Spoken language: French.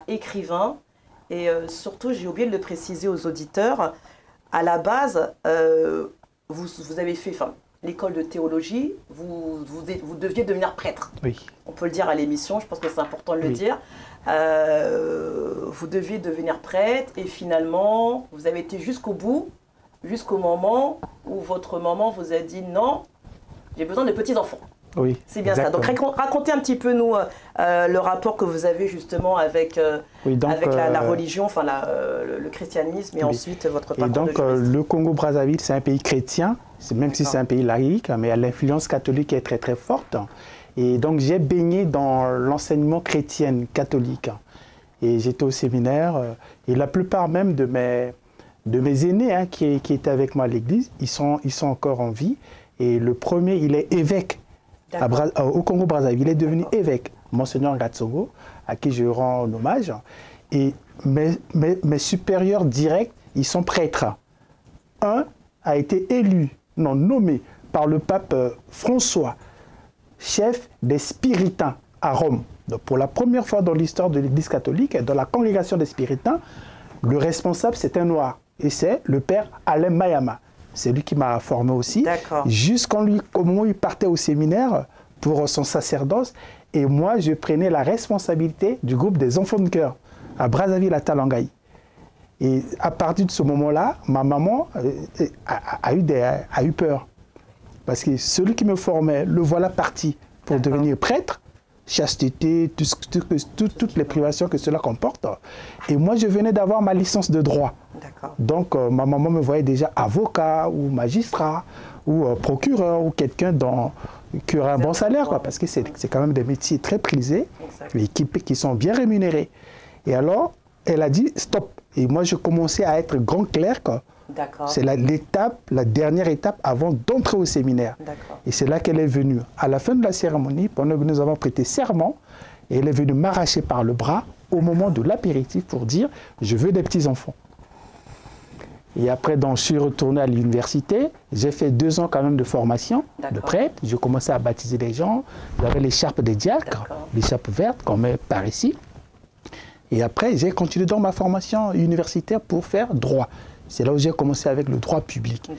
écrivain. Et surtout, j'ai oublié de le préciser aux auditeurs, à la base, vous avez fait l'école de théologie, vous deviez devenir prêtre. Oui. On peut le dire à l'émission, je pense que c'est important de le dire. Vous deviez devenir prêtre et finalement, vous avez été jusqu'au bout, jusqu'au moment où votre maman vous a dit non, j'ai besoin de petits-enfants. Oui, c'est bien exactement. Ça. Donc racontez un petit peu nous le rapport que vous avez justement avec, avec la religion, enfin le christianisme et ensuite votre parcours. Et donc le Congo-Brazzaville, c'est un pays chrétien, même si c'est un pays laïque, mais l'influence catholique est très très forte. Et donc j'ai baigné dans l'enseignement chrétien catholique. Et j'étais au séminaire et la plupart même de mes aînés qui étaient avec moi à l'église, ils sont encore en vie. Et le premier, il est évêque. Au Congo-Brazzaville, il est devenu évêque, Monseigneur Gatsongo, à qui je rends hommage. Et mes supérieurs directs, ils sont prêtres. Un a été nommé par le pape François, chef des Spiritains à Rome. Donc pour la première fois dans l'histoire de l'Église catholique, dans la congrégation des Spiritains, le responsable c'est un noir. Et c'est le père Alain Mayama. C'est lui qui m'a formé aussi, jusqu'au moment où il partait au séminaire pour son sacerdoce. Et moi, je prenais la responsabilité du groupe des enfants de cœur à Brazzaville, à Talangaï. Et à partir de ce moment-là, ma maman a eu peur. Parce que celui qui me formait, le voilà parti pour devenir prêtre, chasteté, toutes les privations que cela comporte. Et moi, je venais d'avoir ma licence de droit. Donc, ma maman me voyait déjà avocat ou magistrat ou procureur ou quelqu'un qui aurait un bon salaire, parce que c'est quand même des métiers très prisés et qui sont bien rémunérés. Et alors, elle a dit stop. Et moi, je commençais à être grand clerc. C'est la dernière étape avant d'entrer au séminaire. Et c'est là qu'elle est venue. À la fin de la cérémonie, pendant que nous avons prêté serment, elle est venue m'arracher par le bras au moment de l'apéritif pour dire « je veux des petits-enfants ». Et après, je suis retourné à l'université. J'ai fait 2 ans quand même de formation de prêtre. Je commençais à baptiser les gens. J'avais l'écharpe des diacres, l'écharpe verte qu'on met par ici. Et après, j'ai continué dans ma formation universitaire pour faire droit. C'est là où j'ai commencé avec le droit public.